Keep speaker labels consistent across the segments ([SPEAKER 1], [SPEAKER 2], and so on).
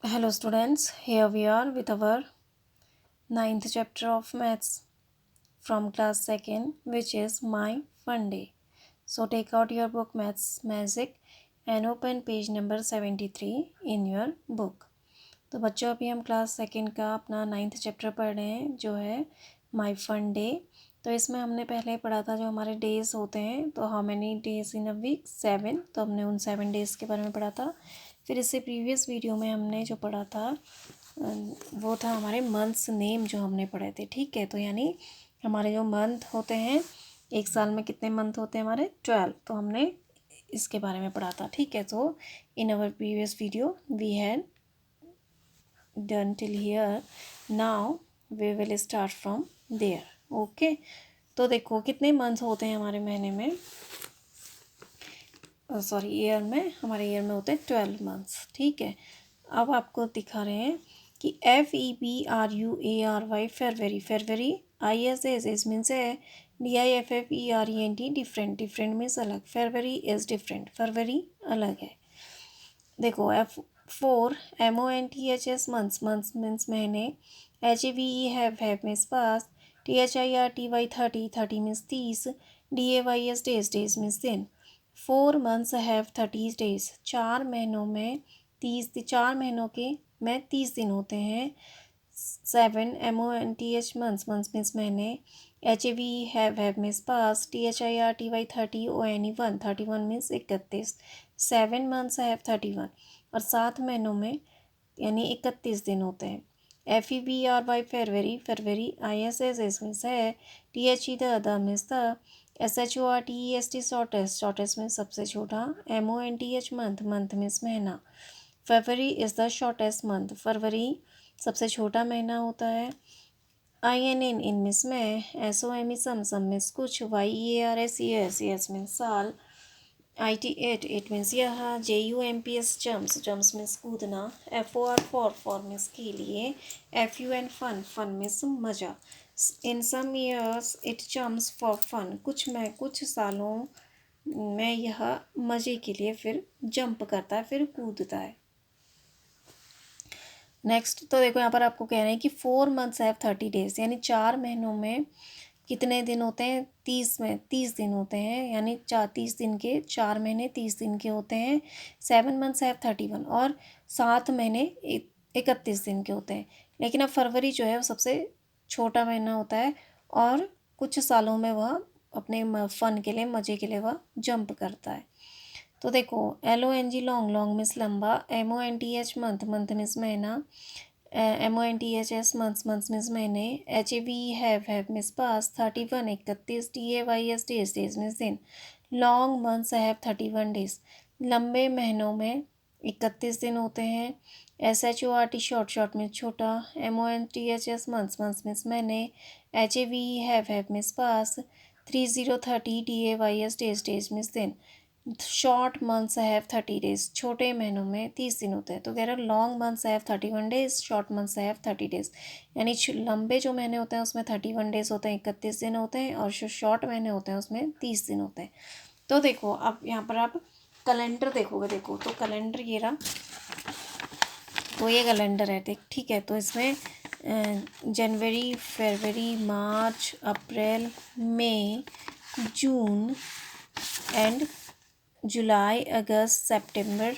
[SPEAKER 1] Hello students, here we are with our ninth chapter of maths from class 2nd, which is My Fun Day. So take out your book Maths Magic and open page number 73 in your book. तो बच्चों अभी हम class second का अपना ninth chapter पढ़ रहे हैं जो है माय फन डे। तो इसमें हमने पहले पढ़ा था जो हमारे डेज होते हैं, तो how many days in a week 7, तो हमने उन 7 डेज़ के बारे में पढ़ा था। फिर इससे प्रीवियस वीडियो में हमने जो पढ़ा था वो था हमारे मंथ्स नेम जो हमने पढ़े थे। ठीक है, तो यानी हमारे जो मंथ होते हैं, एक साल में कितने मंथ होते हैं हमारे 12, तो हमने इसके बारे में पढ़ा था। ठीक है, तो in our previous video we had done till here. Now we will start from there. Okay, तो देखो कितने मंथ्स होते हैं हमारे महीने में, सॉरी ईयर में, हमारे ईयर में होते हैं 12 मंथ्स। ठीक है, अब आपको दिखा रहे हैं कि FEBRUARY फरवरी, फरवरी ISS मीन्स है DIFFERENT डिफरेंट, डिफरेंट मीन्स अलग, फरवरी इज़ डिफरेंट, फरवरी अलग है। देखो F4 MONTHS months, months means महीने, HAVE have means pass, THIRTY 30, 30 means 30, DAYS days, days means दिन। 4 मंथ्स हैव 30 डेज, 4 महीनों में 30, 4 महीनों के में 30 दिन होते हैं। 7 MONTH मंथ्स, मंथ्स मीन्स महीने, HAVE have means pass, THIRTY 30 ONE 31 means 31। 7 months have 31 और 7 महीनों में यानी 31 दिन होते हैं। FEBRY फरवरी, फरवरी ISS मीन्स है, THE the means the, SHORTEST shortest, shortest means सबसे छोटा, MONTH मंथ, मंथ मीन्स महीना। फरवरी इज़ द शॉर्टेस्ट मंथ, फरवरी सबसे छोटा महीना होता है। INN इन मीन्स में, SOME सम, सम मीन्स कुछ, YEARS ईयर्स, ईयर्स मीन्स साल, IT एट मीन्स यह, JUMPS जम्प्स, जम्प्स मीन्स कूदना, FOR फॉर मीन्स के लिए, FUN फन, फन मीन्स मज़ा। इन some years it jumps for fun, कुछ सालों में यह मज़े के लिए फिर जंप करता है, फिर कूदता है। नेक्स्ट, तो देखो यहाँ पर आपको कह रहे हैं कि 4 मंथ्स हैव 30 डेज, यानी 4 महीनों में कितने दिन होते हैं, 30 में 30 दिन होते हैं, यानी 30 दिन के, 4 महीने 30 दिन के होते हैं। 7 मंथ्स हैव 31 और 7 महीने 31 दिन के होते हैं। लेकिन अब फरवरी जो है वो सबसे छोटा महीना होता है और कुछ सालों में वह अपने फ़न के लिए, मज़े के लिए वह जंप करता है। तो देखो LONG लॉन्ग, लॉन्ग मीन्स लंबा, MONTH मंथ, मंथ मीन्स महीना, MONTHS मंथ्स, मंथ्स मीन्स महीने, HAVE have means pass, 31 31, DAYS days, days means दिन। लॉन्ग मंथ्स हैव 31 डेज, लंबे महीनों में 31 दिन होते हैं। SHORT शॉर्ट, शॉर्ट मीन्स छोटा, MONTHS मंथ्स, मंथ्स मीन्स महीने, HAVE have means pass, 30 DAYS days, days means दिन। शॉर्ट मंथ्स हैव 30 डेज, छोटे महीनों में 30 दिन होते हैं। तो कह रहे हैं long months have 31 days, short months have 30 days, यानी लंबे जो महीने होते हैं उसमें 31 डेज होते हैं, 31 दिन होते हैं, और जो शॉर्ट महीने होते हैं उसमें 30 दिन होते हैं। तो देखो अब यहाँ पर आप कैलेंडर देखोगे, देखो तो कैलेंडर ये रहा, तो ये कैलेंडर है, ठीक है। तो इसमें जनवरी, फरवरी, मार्च, अप्रैल, मई, जून एंड जुलाई, अगस्त, सितंबर,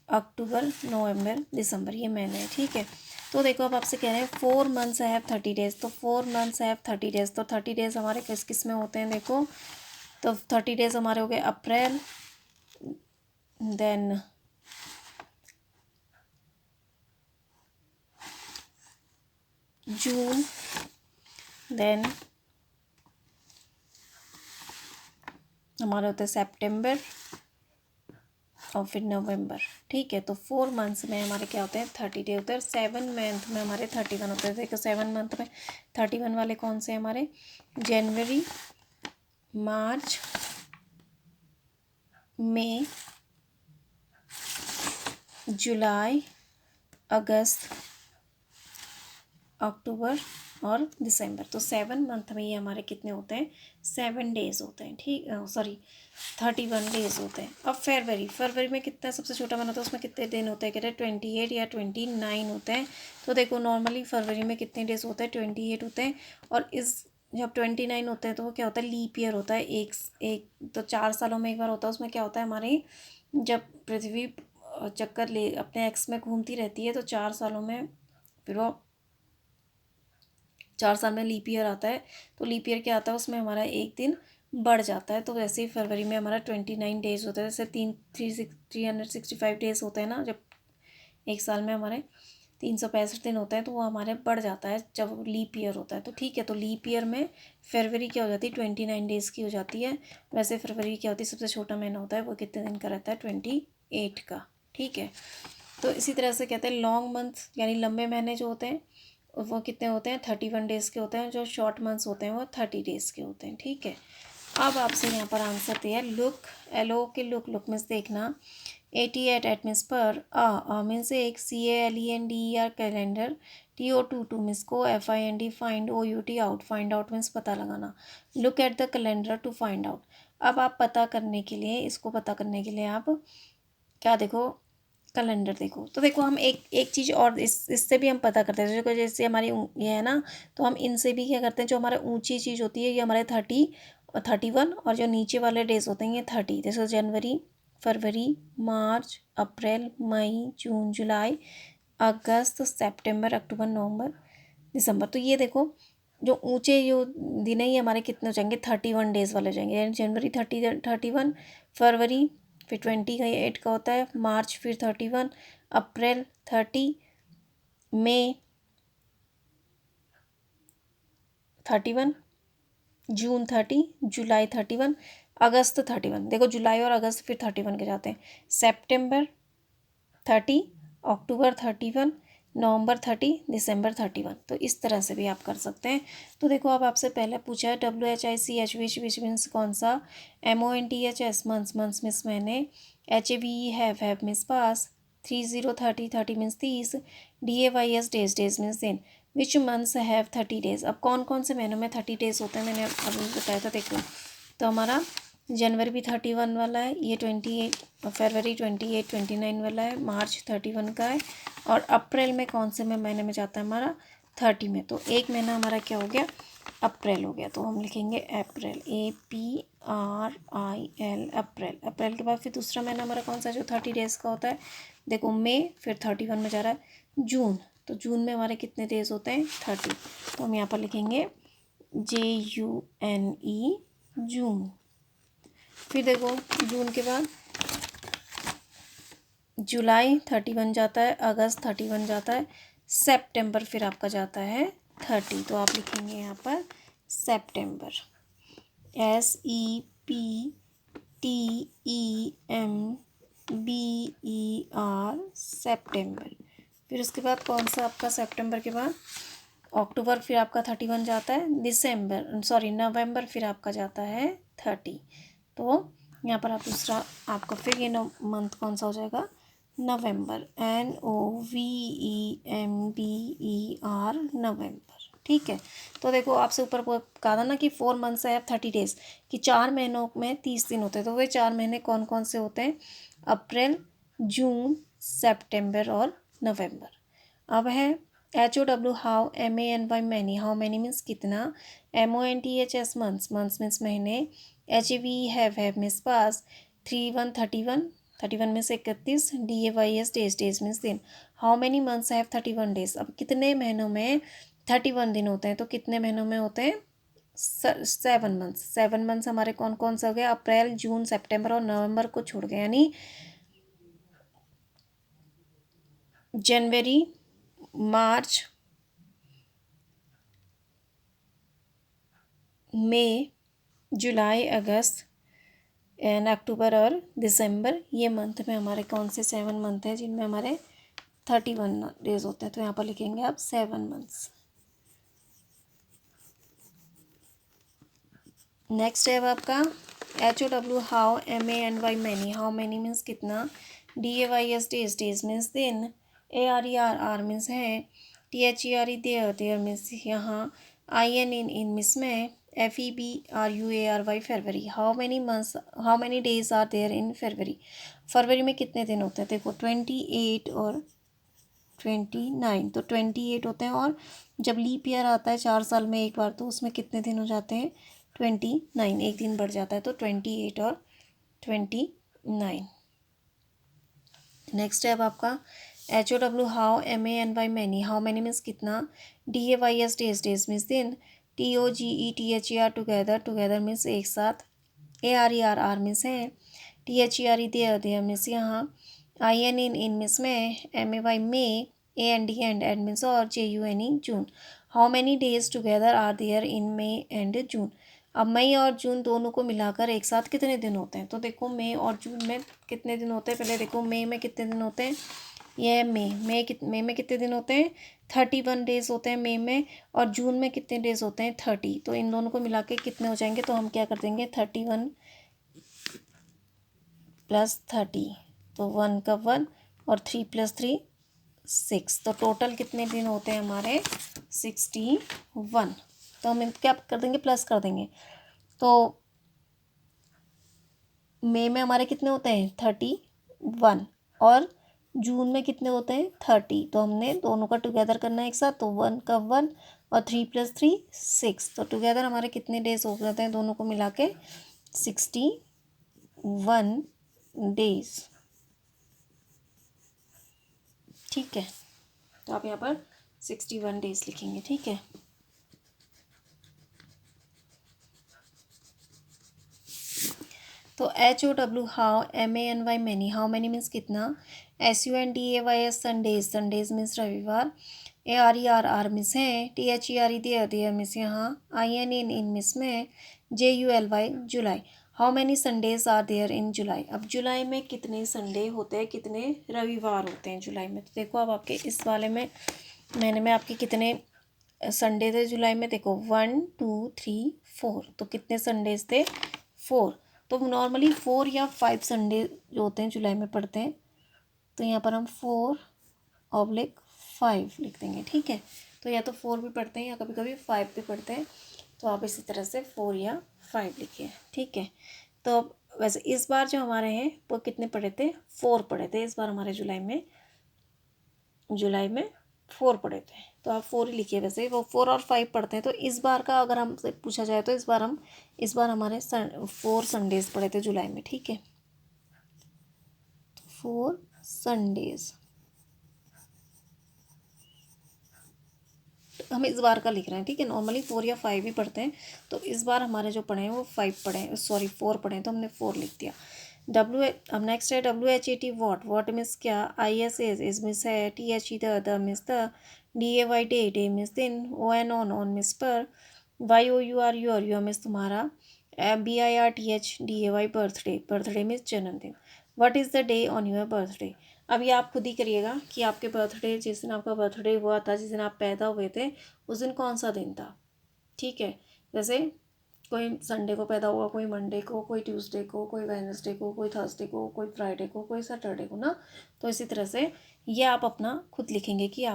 [SPEAKER 1] अक्टूबर, नवंबर, दिसंबर, ये महीने हैं। ठीक है, तो देखो अब आपसे कह रहे हैं 4 मंथ्स हैव 30 डेज, तो 4 मंथ्स हैव 30 डेज, तो 30 डेज हमारे किस किस में होते हैं, देखो तो 30 डेज हमारे हो गए अप्रैल, देन जून, देन हमारे होते हैं सितंबर और फिर नवंबर। ठीक है, तो 4 मंथ्स में हमारे क्या होते हैं, 30 डे होते हैं। 7 मंथ में हमारे 31 होते हैं। देखो 7 मंथ में 31 वाले कौन से हैं हमारे, जनवरी, मार्च, मई, जुलाई, अगस्त, अक्टूबर और दिसंबर। तो 7 मंथ में ये हमारे कितने होते हैं, 7 डेज होते हैं, ठीक, सॉरी 31 डेज होते हैं। अब फरवरी में कितना सबसे छोटा महीना होता है, उसमें कितने दिन होते हैं, कहते हैं 28 या 29 होते हैं। तो देखो नॉर्मली फरवरी में कितने डेज होते हैं, 28 होते हैं। और इस जब 29 होते हैं तो वो क्या होता है, लीप ईयर होता है। एक तो 4 सालों में एक बार होता है। उसमें क्या होता है, हमारी जब पृथ्वी चक्कर ले अपने एक्स में घूमती रहती है तो 4 सालों में फिर वो 4 साल में लीप ईयर आता है। तो लीप ईयर क्या आता है, उसमें हमारा एक दिन बढ़ जाता है। तो वैसे ही फरवरी में हमारा 29 डेज होता है। जैसे 365 डेज होते हैं ना, जब एक साल में हमारे 365 दिन होते हैं तो वो हमारे बढ़ जाता है जब लीप ईयर होता है। तो ठीक है, तो लीप ईयर में फरवरी क्या हो जाती है, 29 डेज़ की हो जाती है। वैसे फरवरी क्या होती है, सबसे छोटा महीना होता है, वो कितने दिन का रहता है, 28 का। ठीक है, तो इसी तरह से कहते हैं लॉन्ग मंथ यानी लंबे महीने जो होते हैं वो कितने होते हैं, 31 डेज़ के होते हैं। जो शॉर्ट मंथ्स होते हैं वो 30 डेज़ के होते हैं। ठीक है, अब आपसे यहाँ पर आंसर दिया है लुक, एलो के लुक मीन्स देखना, 88 मीन्स पर, मीन्स एक, CALENDER कैलेंडर, TO22 मीन्स को, FIND find, OUT out, find out means पता लगाना, look at the calendar to find out. अब आप पता करने के लिए, इसको पता करने के लिए आप क्या देखो, कैलेंडर देखो। तो देखो हम एक एक चीज़ और इससे भी हम पता करते हैं। जैसे हमारी ये है ना, तो हम इनसे भी क्या करते हैं, जो हमारे ऊंची चीज़ होती है ये हमारे 31, और जो नीचे वाले डेज होते हैं ये 30। जैसे जनवरी, फरवरी, मार्च, अप्रैल, मई, जून, जुलाई, अगस्त, सितंबर, अक्टूबर, नवंबर, दिसंबर। तो ये देखो जो ऊंचे जो दिन है ये हमारे कितने हो जाएंगे, 31 डेज वाले हो जाएंगे। यानी जनवरी 31, फरवरी फिर 28 का होता है, मार्च फिर 31, अप्रैल 30, मई 31, जून 30, जुलाई 31, अगस्त 31। देखो जुलाई और अगस्त फिर 31 के जाते हैं, सितंबर 30, अक्टूबर 31, नवंबर 30, दिसंबर 31। तो इस तरह से भी आप कर सकते हैं। तो देखो अब आपसे पहले पूछा है WHICH विच मीन्स कौन सा, MONTHS मंथ्स मीन्स महीने, HAVE have means pass, 30 means 30, DAYS days means दिन, विच मंथ्स हैव 30 डेज। अब कौन कौन से महीनों में 30 डेज होते हैं मैंने अभी बताया था। देखो तो हमारा जनवरी भी 31 वाला है, ये 28, फरवरी 28 29 वाला है, मार्च 31 का है, और अप्रैल में कौन से में महीने में जाता है हमारा, 30 में। तो एक महीना हमारा क्या हो गया, अप्रैल हो गया। तो हम लिखेंगे अप्रैल, APRIL, अप्रैल। अप्रैल के बाद फिर दूसरा महीना हमारा कौन सा जो 30 डेज़ का होता है, देखो मई, फिर 31 में जा रहा है जून। तो जून में हमारे कितने डेज होते हैं, 30। तो हम यहाँ पर लिखेंगे JUNE, जून। फिर देखो जून के बाद जुलाई 31 जाता है, अगस्त 31 जाता है, सितंबर फिर आपका जाता है 30। तो आप लिखेंगे यहाँ पर सितंबर, SEPTEMBER, सितंबर। फिर उसके बाद कौन सा आपका सितंबर के बाद, अक्टूबर फिर आपका 31 जाता है, नवंबर फिर आपका जाता है 30। तो यहाँ पर आप दूसरा आपका फिर ये मंथ कौन सा हो जाएगा, नवंबर, NOVEMBER, नवंबर। ठीक है, तो देखो आपसे ऊपर कहा था ना कि 4 मंथ्स है 30 डेज, कि 4 महीनों में 30 दिन होते हैं। तो वे 4 महीने कौन कौन से होते हैं, अप्रैल, जून, सितंबर और नवंबर। अब है HOW, how, MANY many, how many means कितना, MONTHS मंथ्स मीन्स महीने, HAVE हैव मीन्स पास, 31 में से 31, DAYS डेज मीन्स दिन, how many months have 31 days. अब कितने महीनों में 31 दिन होते हैं, तो कितने महीनों में होते हैं, 7 मंथ्स हमारे कौन कौन से हो गए, अप्रैल, जून, सितंबर और नवंबर को छोड़ गए, यानी जनवरी, मार्च, मई, जुलाई, अगस्त एंड अक्टूबर और दिसंबर। ये मंथ में हमारे कौन से 7 मंथ हैं जिनमें हमारे 31 डेज होते हैं। तो यहाँ पर लिखेंगे आप 7 मंथ्स। नेक्स्ट है आपका HOW, how, MANY many, how many means कितना, DAYS डेज मीन्स दिन, ARER मीन्स है, THERE देयर मीन्स यहाँ IN इन मिस में FEBRUARY February. How many days are there in February. फरवरी में कितने दिन होते हैं, देखो 28 और 29, तो 28 होते हैं, और जब लीप ईयर आता है 4 साल में एक बार, तो उसमें कितने दिन हो जाते हैं 29, एक दिन बढ़ जाता है, तो 28 और 29। नेक्स्ट है अब आपका HOW how MANY many. How many means कितना, DAYS डेज मीन्स दिन, TOGETHER टुगेदर मीन्स एक साथ, ARERR मीन्स है, THERE देयर मीन्स यहाँ, IN इन मीन्स में, MAY May, AND and means और, JUNE June. How many days together are there in May and June. अब मई और जून दोनों को मिलाकर एक साथ कितने दिन होते हैं, तो देखो मई और जून में कितने दिन होते हैं, पहले देखो मई में कितने दिन होते हैं, ये मई में कितने दिन होते हैं 31 डेज होते हैं मई में, और जून में कितने डेज होते हैं 30, तो इन दोनों को मिला के कितने हो जाएंगे, तो हम क्या कर देंगे 31 + 30, तो 1 का 1 और 3 + 3 6, तो टोटल कितने दिन होते हैं हमारे 61। तो हम क्या कर देंगे, प्लस कर देंगे, तो मई में हमारे कितने होते हैं 31, और जून में कितने होते हैं 30, तो हमने दोनों का टुगेदर करना है एक साथ, तो 1 का 1 और 3 + 3 6, तो टुगेदर हमारे कितने डेज हो जाते हैं दोनों को मिला के 61 डेज। ठीक है, तो आप यहाँ पर 61 डेज लिखेंगे। ठीक है, तो HOW how MANY many. How many means कितना, SUNDAYS संडेज मीन्स रविवार, ARERR मीन्स है, THERE देयर मीन्स यहाँ, IN इन मीन्स में, JULY July. How many Sundays are there in July. अब जुलाई में कितने संडे होते हैं, कितने रविवार होते हैं जुलाई में, तो देखो अब आपके इस वाले में महीने में आपके कितने संडे थे जुलाई में, देखो 1 2 3 4, तो कितने संडेज थे 4, तो नॉर्मली 4 या 5 संडे जो होते हैं जुलाई में पड़ते हैं, तो यहाँ पर हम 4/5 लिख देंगे। ठीक है, तो या तो 4 भी पढ़ते हैं या कभी कभी 5 भी पढ़ते हैं, तो आप इसी तरह से 4 या 5 लिखिए। ठीक है, तो अब वैसे इस बार जो हमारे हैं वो कितने पढ़े थे, 4 पढ़े थे इस बार हमारे जुलाई में 4 पढ़े थे, तो आप 4 ही लिखिए। वैसे वो 4 और 5 पढ़ते हैं, तो इस बार का अगर हमसे पूछा जाए तो इस बार हमारे 4 संडेज पढ़े थे जुलाई में। ठीक है, 4 संडेज हम इस बार का लिख रहे हैं। ठीक है, नॉर्मली 4 या 5 ही पढ़ते हैं, तो इस बार हमारे जो पढ़े हैं वो 5 पढ़े हैं, सॉरी 4 पढ़े हैं, तो हमने 4 लिख दिया। अब नेक्स्ट है WHAT वॉट मीन्स क्या, ISS इज मिस है, THE the means the, DAY day miss दिन, ON ऑन मिस पर, YOUR योर मिस तुम्हारा, BIRTH DAY बर्थडे मिस जन्मदिन। What is the day on your birthday. अब ये आप खुद ही करिएगा कि आपके बर्थडे, जिस दिन आपका बर्थडे हुआ था, जिस दिन आप पैदा हुए थे, उस दिन कौन सा दिन था। ठीक है, जैसे कोई संडे को पैदा हुआ, कोई मंडे को, कोई ट्यूसडे को, कोई वेडनेसडे को, कोई थर्सडे को, कोई फ्राइडे को, कोई सैटरडे को ना, तो इसी तरह से ये आप अपना खुद लिखेंगे कि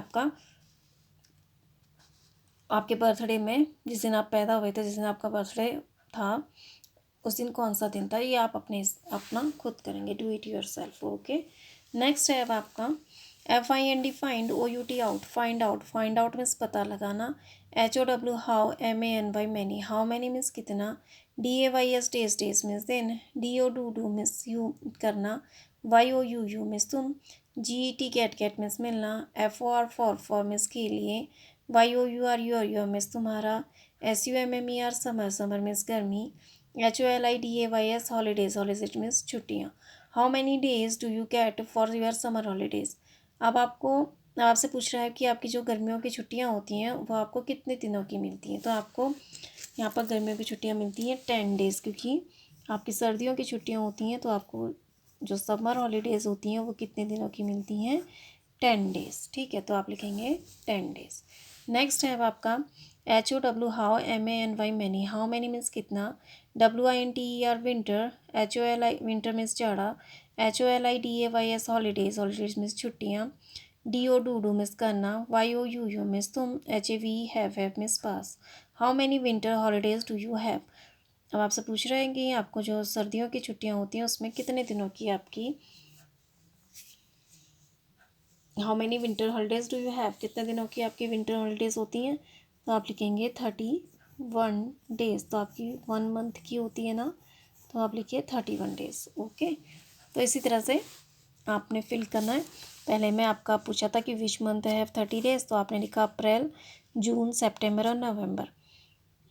[SPEAKER 1] आपके बर्थडे में जिस दिन आप पैदा हुए थे, जिस दिन आपका बर्थडे था, उस दिन कौन सा दिन था, ये आप अपना खुद करेंगे, do it your self. Okay, next है अब आपका FIND find, OUT out, find out means पता लगाना, HOW how MANY many. How many means कितना, DAYS डेज मीन्स दिन, DO मीन्स यू करना, YOUU मीन्स तुम, GET गेट मीन्स मिलना, FOR फॉर मीन्स के लिए, YOUR योर मीन्स तुम्हारा, SUMMER समर मीन्स गर्मी, HOLIDAYS हॉलीडेज मीन्स छुट्टियाँ। How many days do you get for your summer holidays. अब आपसे पूछ रहा है कि आपकी जो गर्मियों की छुट्टियाँ होती हैं वो आपको कितने दिनों की मिलती हैं, तो आपको यहाँ पर गर्मियों की छुट्टियाँ मिलती हैं 10 डेज़, क्योंकि आपकी सर्दियों की छुट्टियाँ होती हैं, तो आपको जो समर हॉलीडेज़ होती हैं वो कितने दिनों की मिलती हैं 10 डेज़। ठीक है, तो आप लिखेंगे 10 डेज़। नेक्स्ट है अब आपका HOW how MANY many. How many means कितना, WINTER winter, HOLI winter means जाड़ा, HOLIDAYS हॉलीडेज मीन्स छुट्टियाँ, डी ओ डू मिस करना, वाई ओ यू मिस तुम, H A V have miss pass. How many winter holidays do you have. अब आपसे पूछ रहे हैं कि आपको जो सर्दियों की छुट्टियां होती हैं उसमें कितने दिनों की आपकी, how many winter holidays do you have, कितने दिनों की आपकी विंटर हॉलीडेज होती हैं। तो आप लिखेंगे 31 डेज। तो आपकी 1 मंथ की होती है ना, तो आप लिखिए 31 डेज। ओके, तो इसी तरह से आपने फिल करना है। पहले मैं आपका पूछा था कि विच मंथ हैव 30 डेज, तो आपने लिखा अप्रैल, जून, सितंबर और नवंबर,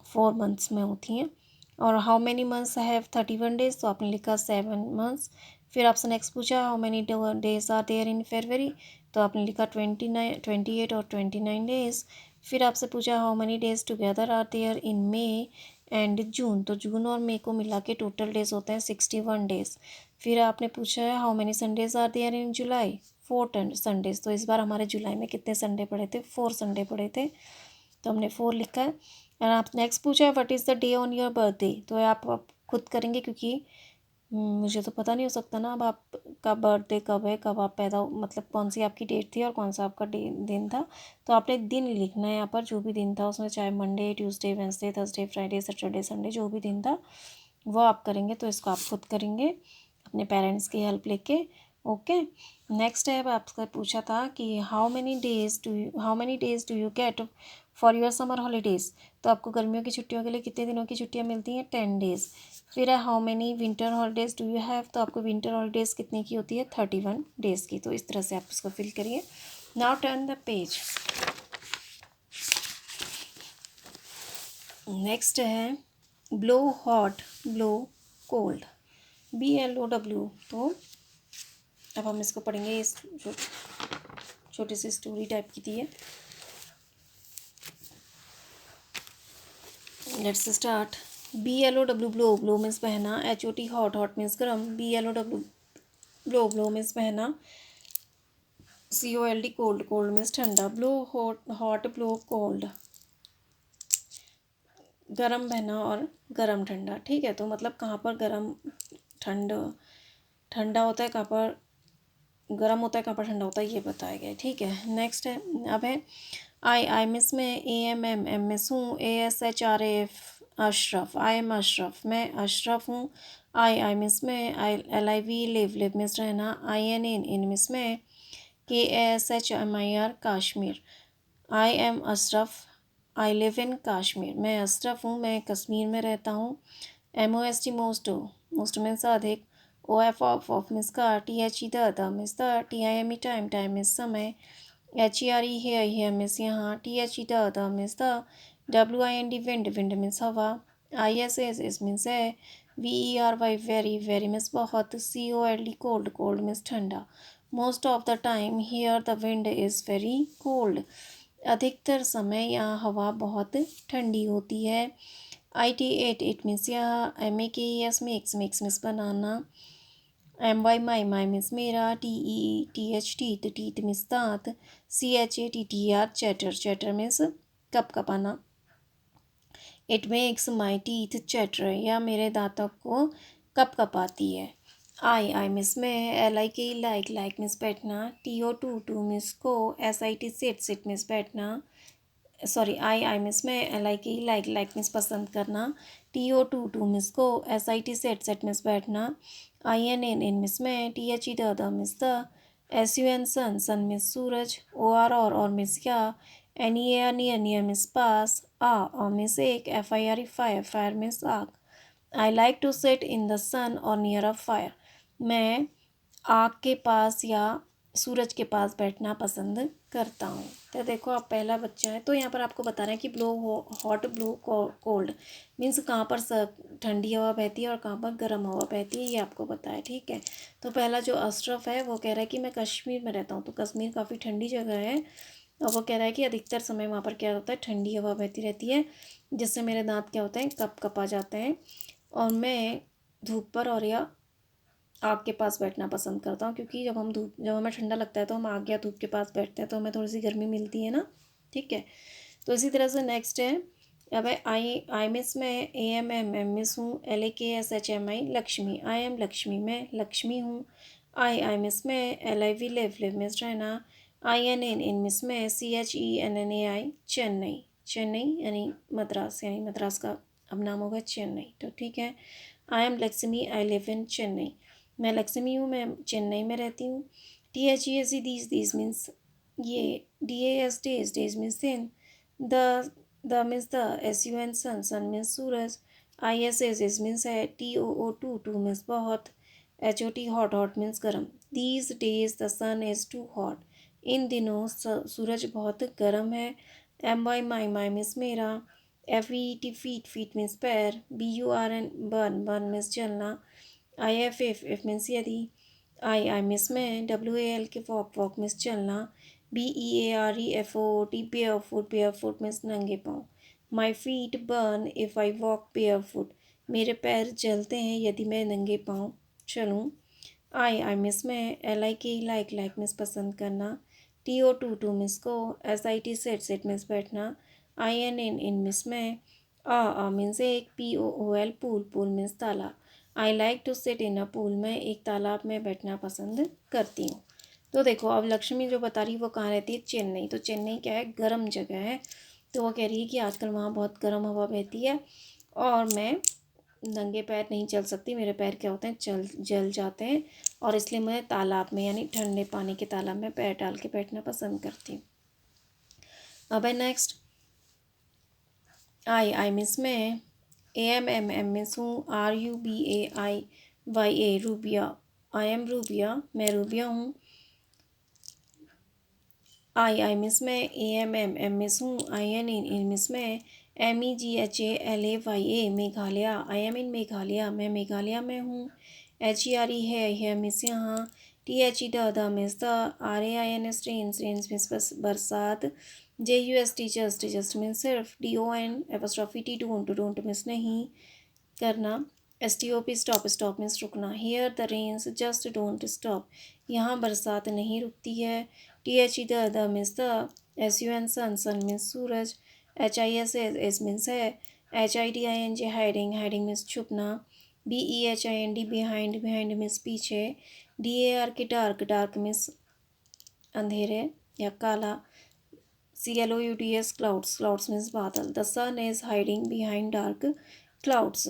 [SPEAKER 1] 4 मंथ्स में होती हैं। और how many months have 31 days, तो आपने लिखा 7 मंथ्स। फिर आपसे नेक्स्ट पूछा how many days are there in February, तो आपने लिखा 28 और 29 डेज। फिर आपसे पूछा how many days together are there in May and June, तो जून और मई को मिला के टोटल डेज होते हैं 61 डेज। फिर आपने पूछा है how many Sundays are there in July, 4 Sundays. तो इस बार हमारे जुलाई में कितने संडे पड़े थे, 4 संडे पड़े थे, तो हमने 4 लिखा है। और आप नेक्स्ट पूछा है what is the day on your birthday, तो आप खुद करेंगे क्योंकि मुझे तो पता नहीं हो सकता ना अब आपका बर्थडे कब है, कब आप पैदा मतलब कौन सी आपकी डेट थी और कौन सा आपका दिन था। तो आपने दिन लिखना है यहाँ पर, जो भी दिन था उसमें, चाहे Monday, Tuesday, Wednesday, Thursday, Friday, Saturday, Sunday, जो भी दिन था वो आप करेंगे। तो इसको आप खुद करेंगे अपने पेरेंट्स की हेल्प लेके। ओके, नेक्स्ट है, अब आपसे पूछा था कि how many days do you get for your summer holidays, तो आपको गर्मियों की छुट्टियों के लिए कितने दिनों की छुट्टियाँ मिलती हैं, 10 डेज। फिर है how many winter holidays do you have, तो आपको विंटर हॉलीडेज़ कितने की होती है, 31 डेज़ की। तो इस तरह से आप इसको फिल करिए। Now turn the page. Next है blow hot, blow cold, BLOW। तो अब हम इसको पढ़ेंगे, इस जो छोटी सी स्टोरी टाइप की थी है। Let's start. BLOW, blow, blow means बहना। HOT, हॉट, हॉट मीन्स गर्म। BLOW, ब्लो, ब्लो मीन्स बहना। COLD, कोल्ड, कोल्ड मीन्स ठंडा। Blow hot, hot, blow cold, गरम बहना और गरम ठंडा। ठीक है, तो मतलब कहाँ पर गरम ठंड ठंडा होता है, कहाँ पर गर्म होता है, कहाँ पर ठंडा होता है, ये बताया गया है। ठीक है, नेक्स्ट है, अब है आई मिस में AMM मिस हूँ। ASHRAF Ashraf, I am Ashraf, मैं अशरफ हूँ। आई मिस में LIV लिव मिस रहना। IN इन मिस में KASHMIR Kashmir. I am Ashraf, I live इन काश्मीर, मैं अशरफ हूँ, मैं कश्मीर में रहता हूँ। MOST मोस्ट, मोस्ट मीन्स अधिक। OF मीन्स का। THE the means the. TIME time, time means समय। HERE हेयर मीन्स यहाँ। THE the means the. WIND wind, wind means हवा। ISS मीन्स है। VERY वेरी, वेरी मीन्स बहुत। COLD cold, cold means ठंडा। Most of the time here the wind is very cold, अधिकतर समय यहाँ हवा बहुत ठंडी होती है। IT इट मीन्स यहाँ। MAKES मिक्स, मिक्स मीन्स बनाना। MY माई मीन्स मेरा। TETH टीथ, टीथ मीन्स दांत। CHATTER चैटर, चैटर मीन्स कप कपाना। It makes my teeth chatter, या मेरे दांतों को कप कपाती है। आई मिस में। LIKE लाइक, लाइक मिस बैठना। TO टू मिस को। SIT सिट, सिट मिस बैठना। सॉरी, आई मिस में। LIKE लाइक, लाइक मिस पसंद करना। TO टू मिस को। SIT सेट, सेट मिस बैठना। IN इन मिस में। THE the means the. SUN sun, sun means सूरज। OR और मिस क्या। NEAR नियर मिस पास। और मिस एक। FIRE फायर, फायर मिस आग। I like to sit in the सन और नियर अ फायर, मैं आग के पास या सूरज के पास बैठना पसंद करता हूँ। तो देखो, आप पहला बच्चा है, तो यहाँ पर आपको बता रहे हैं कि blow hot, blow cold means कहाँ पर ठंडी हवा बहती है और कहाँ पर गर्म हवा बहती है, ये आपको बताया। ठीक है, तो पहला जो अशरफ है वो कह रहा है कि मैं कश्मीर में रहता हूँ, तो कश्मीर काफ़ी ठंडी जगह है और वो कह रहा है कि अधिकतर समय वहाँ पर क्या होता है, ठंडी हवा बहती रहती है, जिससे मेरे दांत क्या होते हैं, कप कपा जाते हैं और मैं धूप पर और या आग के पास बैठना पसंद करता हूँ, क्योंकि जब हमें ठंडा लगता है तो हम आग या धूप के पास बैठते हैं तो हमें थोड़ी सी गर्मी मिलती है ना। ठीक है, तो इसी तरह से नेक्स्ट है, अब है आई मिस में। AMM मिस हूँ। LAKSHMI लक्ष्मी, IM लक्ष्मी, मैं लक्ष्मी हूँ। आई मिस में। LIV लिव, लिव मिस रहना। INN इन मिस में, CHENNAI चेन्नई, चेन्नई यानी मद्रास, यानी मद्रास का अब नाम होगा चेन्नई। तो ठीक है। I am Lakshmi, I live in Chennai, मैं लक्ष्मी हूँ, मैं चेन्नई में रहती हूँ। THESE दीज मीन्स ये, DAS डेज, डेज मीन्स दिन, the means the, SUN sun, sun means सूरज, ISS इज मीन्स है, TOO टू मीन्स बहुत, HOT हॉट, हॉट मीन्स गर्म। These days the sun is too hot, इन दिनों सूरज बहुत गर्म है। MY माई मीन्स मेरा, FEET फीट, फीट मीन्स पैर, BURN बर्न, बर्न मीन्स जलना, IF इफ मीन्स यदि, आई मीन्स मैं, WAL के वॉक, वॉक मीन्स चलना, BEAREFOOT bear foot, bear foot means नंगे पाँव। My feet burn if I walk bear foot, मेरे पैर जलते हैं यदि मैं नंगे पाँव चलूँ। आई मिस में, LIK लाइक, लाइक मिस पसंद करना, TO टू मिस को, SIT सेट, सेट मिस बैठना, IN इन मिस में, मीन्स एक, POOL पूल, पूल मिन्स तालाब। I like to sit in a pool, मैं एक तालाब में बैठना पसंद करती हूँ। तो देखो अब लक्ष्मी जो बता रही है वो कहाँ रहती है, चेन्नई। तो चेन्नई क्या है, गर्म जगह है। तो वो कह रही है कि आजकल वहाँ बहुत गर्म हवा बहती है और मैं नंगे पैर नहीं चल सकती, मेरे पैर क्या होते हैं, जल जाते हैं, और इसलिए मैं तालाब में यानी ठंडे पानी के तालाब में पैर डाल के बैठना पसंद करती हूँ। अब है नेक्स्ट, आई मिस में, AMM मिस हूँ, RUBAIYA Rubiya, I am Rubiya, मैं रूबिया हूँ। आई मिस में, AMM मिस हूँ, IN इन मिस में, MEGHALAYA Meghalaya, I am in Meghalaya, मैं मेघालय में हूँ। HERE है मिस यहाँ, THE the means the, RAINS rains, rains means बरसात, JUST जस्ट, जस्ट मीन्स सिर्फ, DON apostrophe T don't means नहीं करना, STOP स्टॉप, स्टॉप मीन्स रुकना। Here the rains just don't stop, यहाँ बरसात नहीं रुकती है। THE the means the, SUN sun, sun means सूरज, HIS एस मीन्स है, HIDING हाइडिंग, हाइडिंग मीन्स छुपना, BEHIND बिहाइंड, बिहाइंड मीन्स पीछे, DARK डार्क, डार्क मीन्स अंधेरे या काला, CLOUDS क्लाउड्स, क्लाउड्स मीन्स बादल। The sun is hiding behind dark clouds,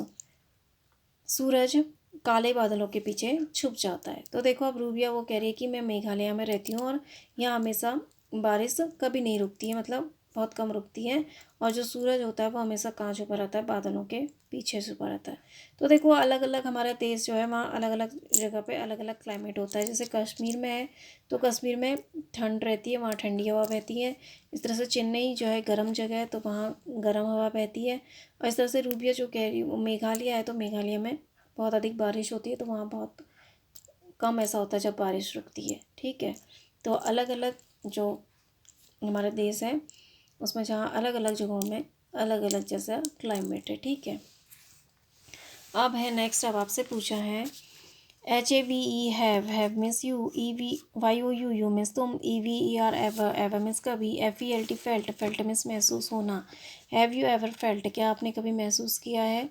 [SPEAKER 1] सूरज काले बादलों के पीछे छुप जाता है। तो देखो अब रूबिया वो कह रही है कि मैं मेघालय में रहती हूँ और यहाँ हमेशा बारिश कभी नहीं रुकती है, मतलब बहुत कम रुकती है, और जो सूरज होता है वो हमेशा कहाँ छुपा रहता है, बादलों के पीछे छुपा रहता है। तो देखो अलग अलग हमारा देश जो है वहाँ अलग अलग जगह पे अलग अलग क्लाइमेट होता है। जैसे कश्मीर में है तो कश्मीर में ठंड रहती है, वहाँ ठंडी हवा बहती है। इस तरह से चेन्नई जो है गर्म जगह है तो वहाँ गर्म हवा बहती है। और इस तरह से रूबिया जो कह रही है मेघालय है तो मेघालय में बहुत अधिक बारिश होती है, तो वहाँ बहुत कम ऐसा होता है जब बारिश रुकती है। ठीक है। तो अलग अलग जो हमारा देश है उसमें जहाँ अलग अलग जगहों में अलग अलग जैसा क्लाइमेट है। ठीक है। अब है नेक्स्ट, अब आपसे पूछा है HAVE have means you, YOU means तुम, EVER एवर, एवर मीन्स कभी, FELT फेल्ट, फेल्ट मीन्स महसूस होना। हैव यू एवर फेल्ट, क्या आपने कभी महसूस किया है।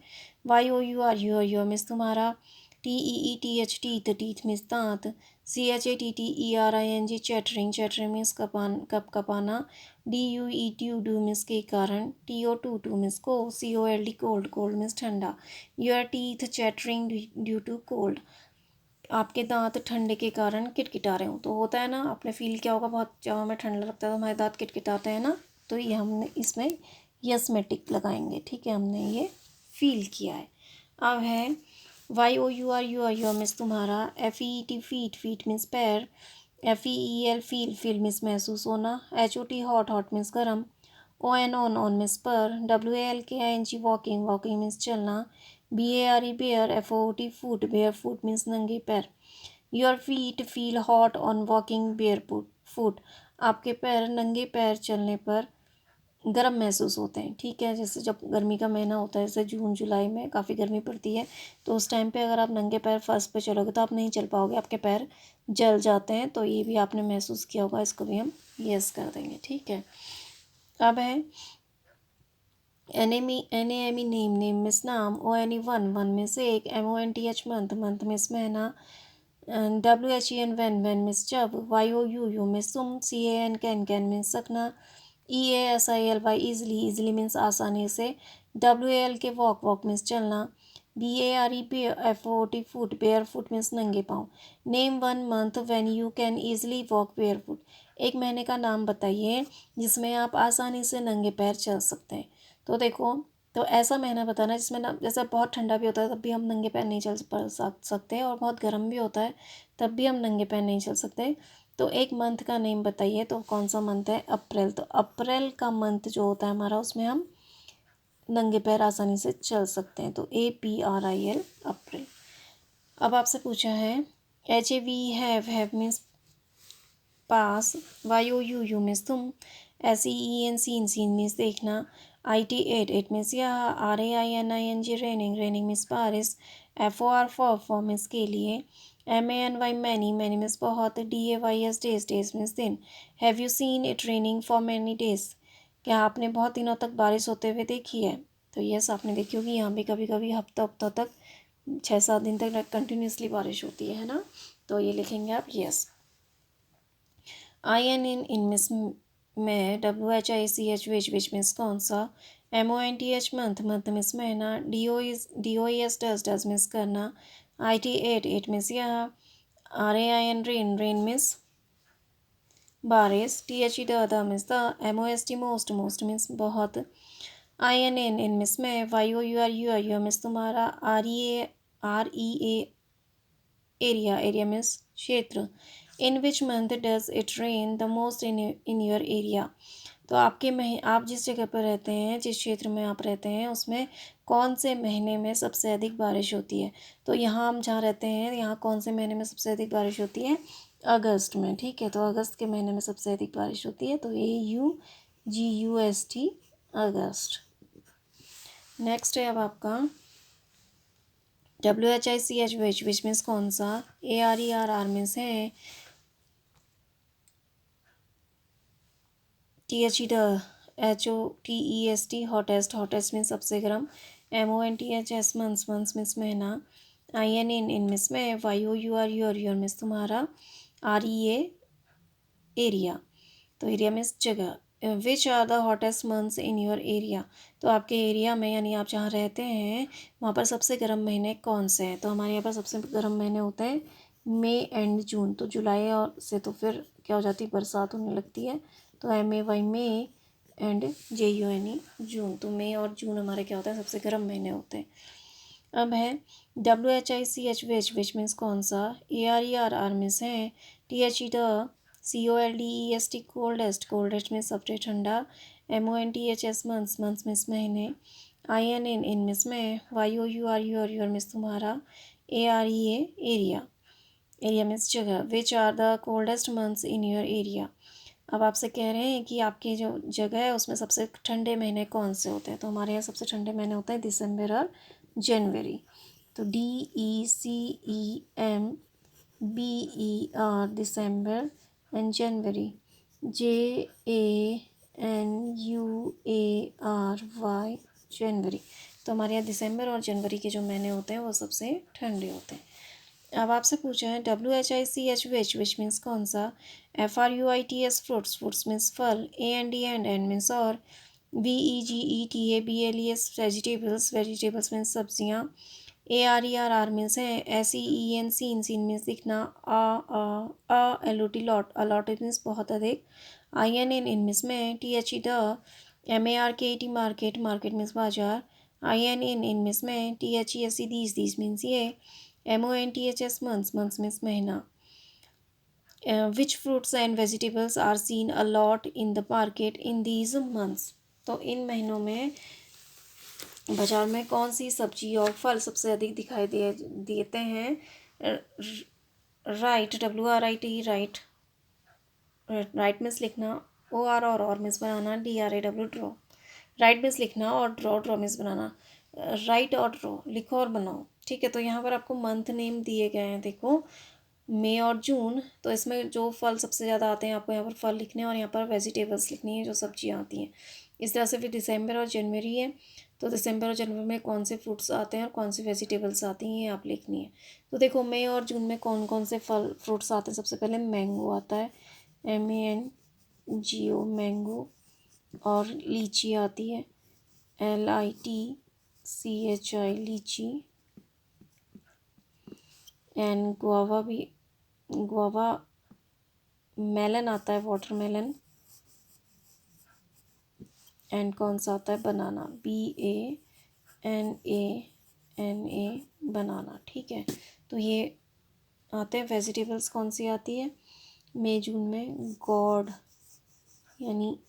[SPEAKER 1] YOUR मीन्स तुम्हारा, TEETH टीथ, टीथ मीन्स दांत, CHATTERING चैटरिंग, चैटरिंग मीन्स कपान, कप कपाना, DUE डू मीन्स के कारण, TO टू मीन्स को, COLD कोल्ड, कोल्ड मीन्स ठंडा। Your teeth chattering due to cold, आपके दांत ठंडे के कारण किटकिटा रहे हो। तो होता है ना, आपने फील किया होगा बहुत जब हमें ठंडा लगता है तो हमारे दांत किटकिटाते हैं ना, तो ये हमने इसमें यस में टिक लगाएंगे। ठीक है, हमने ये फील किया है। अब है YOUR मीन्स तुम्हारा, FEET फीट, फीट मीन्स पैर, FEEL फील, फील मीन्स महसूस होना, HOT हॉट, हॉट मीन्स गर्म, ON ऑन मीन्स पर, WALKING वॉकिंग, वॉकिंग मीन्स चलना, BARE bare, FOOT foot, bare foot means नंगे पैर। Your feet feel hot on walking bare foot, आपके पैर नंगे पैर चलने पर गर्म महसूस होते हैं। ठीक है, जैसे जब गर्मी का महीना होता है, जैसे जून जुलाई में काफ़ी गर्मी पड़ती है, तो उस टाइम पे अगर आप नंगे पैर फर्श पे चलोगे तो आप नहीं चल पाओगे, आपके पैर जल जाते हैं। तो ये भी आपने महसूस किया होगा, इसको भी हम यस कर देंगे। ठीक है। अब है NAME नेम, नेम मिस नाम, ONE वन, वन में से एक, MONTH मंथ, मंथ मिस महीना, WHEN when मीन्स जब, YOUU मीन्स तुम, CAN कैन मीन्स सकना, EASILY ईजिली मीन्स आसानी से, WAL के वॉक मीन्स चलना, BAREFOOT foot, bear foot means नंगे पाँव। Name one month when you can easily walk bear foot. एक महीने का नाम बताइए जिसमें आप आसानी से नंगे पैर चल सकते हैं। तो देखो, तो ऐसा महीना बताना जिसमें ना, जैसे बहुत ठंडा भी होता है तब भी हम नंगे पैर नहीं चल सकते, और बहुत गर्म भी होता है तब भी हम नंगे पैर नहीं चल सकते। तो एक मंथ का नेम बताइए, तो कौन सा मंथ है? अप्रैल। तो अप्रैल का मंथ जो होता है हमारा, उसमें हम नंगे पैर आसानी से चल सकते हैं। तो APRIL, अप्रैल। अब आपसे पूछा है HAV have means pass, YOUU means तुम, SEEN सीन मीन्स देखना, IT 8 मीन्स यह, RAINING रेनिंग मीन्स बारिश, FOR फॉर मीन्स के लिए, MANY मैनी मीन्स बहुत, DAYS डेज मीन्स दिन। Have you seen it raining for many days? क्या आपने बहुत दिनों तक बारिश होते हुए देखी है? तो यस, आपने देखी होगी। यहाँ भी कभी कभी हफ्तों तक 6-7 दिन तक कंटिन्यूसली बारिश होती है ना। तो ये लिखेंगे आप यस। IN इन मिस में, WHICH विच मीन्स कौन सा, MONTH मंथ मिस महीना, DOES डज मिस करना, IT 8 मिस यहाँ, RAIN रेन मिस बारिश, THE the means the, MOST most means बहुत, IN मिस में, YOUR मिस तुम्हारा, REA एरिया मीन्स क्षेत्र, in which month does it rain the most in your area. तो आप जिस जगह पर रहते हैं, जिस क्षेत्र में आप रहते हैं, उसमें कौन से महीने में सबसे अधिक बारिश होती है? तो यहाँ हम जहाँ रहते हैं, यहाँ कौन से महीने में सबसे अधिक बारिश होती है? अगस्त में। ठीक है, तो अगस्त के महीने में सबसे अधिक बारिश होती है। तो AUGUST, अगस्त। नेक्स्ट है अब आपका WHICH विच मीन्स कौन सा, ARERR मीन्स है, THE the, HOTEST hottest means सबसे गर्म, MONTHS मंथ्स मीन्स महीना, IN इन मीन्स में, YOUR मीन्स तुम्हारा, REA एरिया। तो एरिया मीन्स जगह। Which are the hottest months in your area? तो आपके एरिया में, यानी आप जहाँ रहते हैं वहाँ पर सबसे गर्म महीने कौन से हैं? तो हमारे यहाँ पर सबसे गर्म महीने होते हैं मई एंड जून। तो जुलाई और से तो फिर क्या हो जाती है, बरसात होने लगती है। तो MAY मई एंड JUNE जून। तो मई और जून हमारे क्या होता है, सबसे गर्म महीने होते हैं। अब है WHICH विच मीन्स कौन सा, ARERR मीन्स है, THE द, COLDEST कोल्डेस्ट में सबसे ठंडा, MONTHS मंथ्स मीन्स महीने, IN इन मीन्स में, YOUR मीन्स तुम्हारा, AREA एरिया मीन्स जगह। Which are the coldest months in your area? अब आपसे कह रहे हैं कि आपकी जो जगह है उसमें सबसे ठंडे महीने कौन से होते हैं? तो हमारे यहाँ सबसे ठंडे महीने होते हैं दिसंबर और जनवरी। तो DECEMBER December and January, JANUARY जनवरी। तो हमारे यहाँ दिसंबर और जनवरी के जो महीने होते हैं वो सबसे ठंडे होते हैं। अब आपसे पूछा है WHICH विच मीन्स कौन सा, FRUITS फ्रूट्स मीन्स फल, AND एंड मीन्स और, VEGETABLES वेजिटेबल्स मीन्स सब्जियाँ, ARERR मीन्स है, SEEN सीन मीन्स दिखना, LOT अलॉट मीन्स बहुत अधिक, IN इन मीन्स में, THE the, MARKET market means बाजार, IN इन मीन्स में, THESE दीज मीन्स ये, MONTHS मंथ्स मीन्स महीना। Which fruits and vegetables are seen a lot in the market in these months? तो इन महीनों में बाजार में कौन सी सब्जी और फल सबसे अधिक दिखाई देते हैं? Right, WRIT right, right means लिखना, OR और मीन्स बनाना, DRAW ड्रॉ। राइट मीन्स लिखना और ड्रॉ मीन्स बनाना। राइट और ड्रॉ, लिखो और बनाओ। ठीक है, तो यहाँ पर आपको मंथ नेम दिए गए हैं, देखो मई और जून। तो इसमें जो फल सबसे ज़्यादा आते हैं आपको यहाँ पर फल लिखने हैं, और यहाँ पर वेजिटेबल्स लिखनी है, जो सब्जियाँ आती हैं। इस तरह से फिर दिसंबर और जनवरी है। तो दिसंबर और जनवरी में कौन से फ्रूट्स आते हैं और कौन सी वेजिटेबल्स आती हैं ये आप लिखनी है। तो देखो मई और जून में कौन कौन से फल फ्रूट्स आते हैं। सबसे पहले मैंगो आता है, MANGO मैंगो। और लीची आती है, LITCHI लीची। एंड गुआवा भी, गुआवा। मेलन आता है, वाटरमेलन। एंड कौन सा आता है, बनाना, BANANA बनाना। ठीक है, तो ये आते हैं। वेजिटेबल्स कौन सी आती है मई जून में, गॉड यानी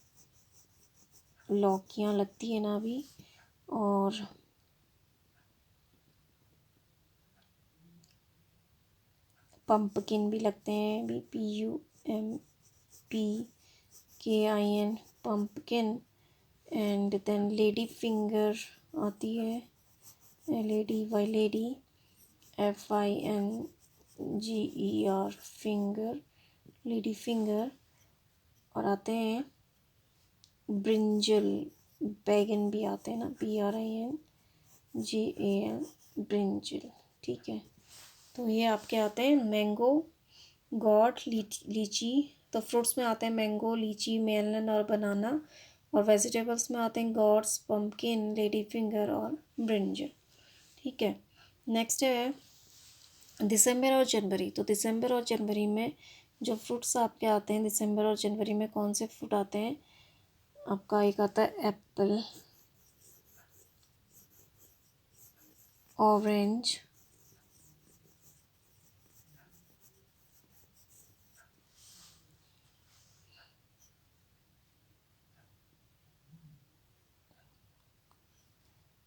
[SPEAKER 1] लौकियाँ लगती है ना अभी, और पम्पकिन भी लगते हैं, PUMPKIN pumpkin. And then lady finger आती है, LADY lady, FINGER finger, lady finger. और आते हैं ब्रिंजल, बैगन भी आते हैं ना, BRINJAL ब्रिंजल। ठीक है, तो ये आपके आते हैं मैंगो, गॉड, लीची। तो फ्रूट्स में आते हैं मैंगो, लीची, मेलन और बनाना। और वेजिटेबल्स में आते हैं गॉड्स, पम्पकिन, लेडी फिंगर और ब्रिंजल। ठीक है, नेक्स्ट है दिसंबर और जनवरी। तो दिसंबर और जनवरी में जो फ्रूट्स आपके आते हैं दिसंबर और जनवरी में कौन से फ्रूट आते हैं आपका, एक आता है एप्पल, ऑरेंज,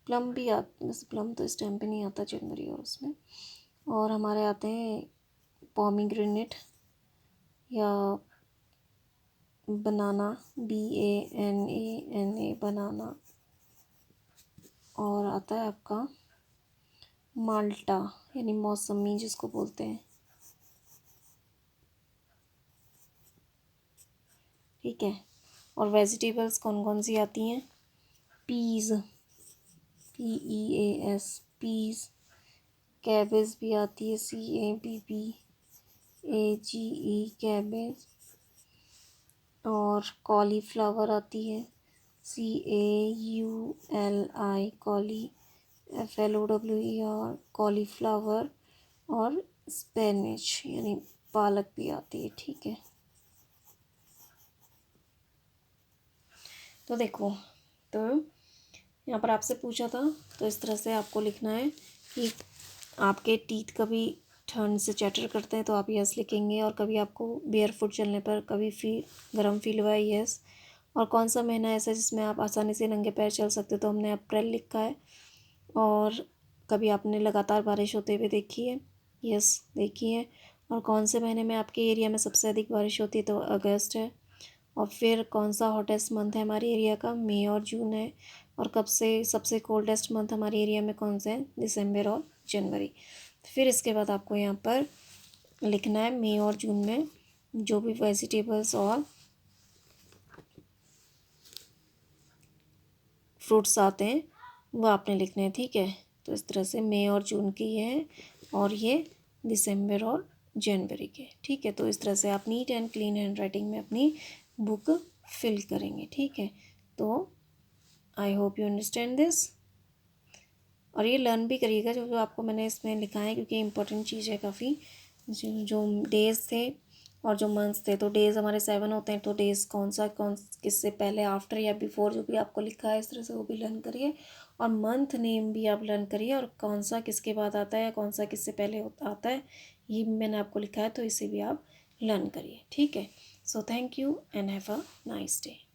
[SPEAKER 1] प्लम भी आता, वैसे प्लम तो इस टाइम पे नहीं आता जनवरी और उसमें। और हमारे आते हैं पोमीग्रेनेट या बनाना, BANANA बनाना। और आता है आपका माल्टा यानी मौसमी जिसको बोलते हैं। ठीक है, और वेजिटेबल्स कौन कौन सी आती हैं, पीज़, PEAS पीज़। कैबेज भी आती है, CABBAGE कैबेज। और कॉलीफ्लावर आती है, CAULI कॉली, FLOWER कॉलीफ्लावर। और स्पेनिश यानी पालक भी आती है। ठीक है, तो देखो, तो यहाँ पर आपसे पूछा था तो इस तरह से आपको लिखना है कि आपके टीथ कभी ठंड से चैटर करते हैं तो आप यस लिखेंगे, और कभी आपको बेयर फुट चलने पर कभी गर्म फील हुआ है, यस। और कौन सा महीना ऐसा है जिसमें आप आसानी से नंगे पैर चल सकते हो, तो हमने अप्रैल लिखा है। और कभी आपने लगातार बारिश होते हुए देखी है, यस देखी है। और कौन से महीने में आपके एरिया में सबसे अधिक बारिश होती है, तो अगस्त है। और फिर कौन सा हॉटेस्ट मंथ है हमारे एरिया का, मई और जून है। और कब से सबसे कोल्डेस्ट मंथ हमारे एरिया में कौन से हैं, दिसंबर और जनवरी। फिर इसके बाद आपको यहाँ पर लिखना है मई और जून में जो भी वेजिटेबल्स और फ्रूट्स आते हैं वो आपने लिखने हैं। ठीक है, तो इस तरह से मई और जून के ये हैं और ये दिसंबर और जनवरी के। ठीक है, तो इस तरह से आप neat and clean hand writing में अपनी बुक फिल करेंगे। ठीक है, तो I hope you understand this. और ये लर्न भी करिएगा जो जो आपको मैंने इसमें लिखा है, क्योंकि इम्पोर्टेंट चीज़ है काफ़ी। जो डेज़ थे और जो मंथ्स थे, तो डेज़ हमारे 7 होते हैं, तो डेज़ कौन किससे पहले, आफ्टर या बिफोर जो भी आपको लिखा है इस तरह से वो भी लर्न करिए। और मंथ नेम भी आप लर्न करिए, और कौन सा किसके बाद आता है, कौन सा किससे पहले आता है, ये भी मैंने आपको लिखा है, तो इसे भी आप लर्न करिए। ठीक है, so thank you and have a nice day.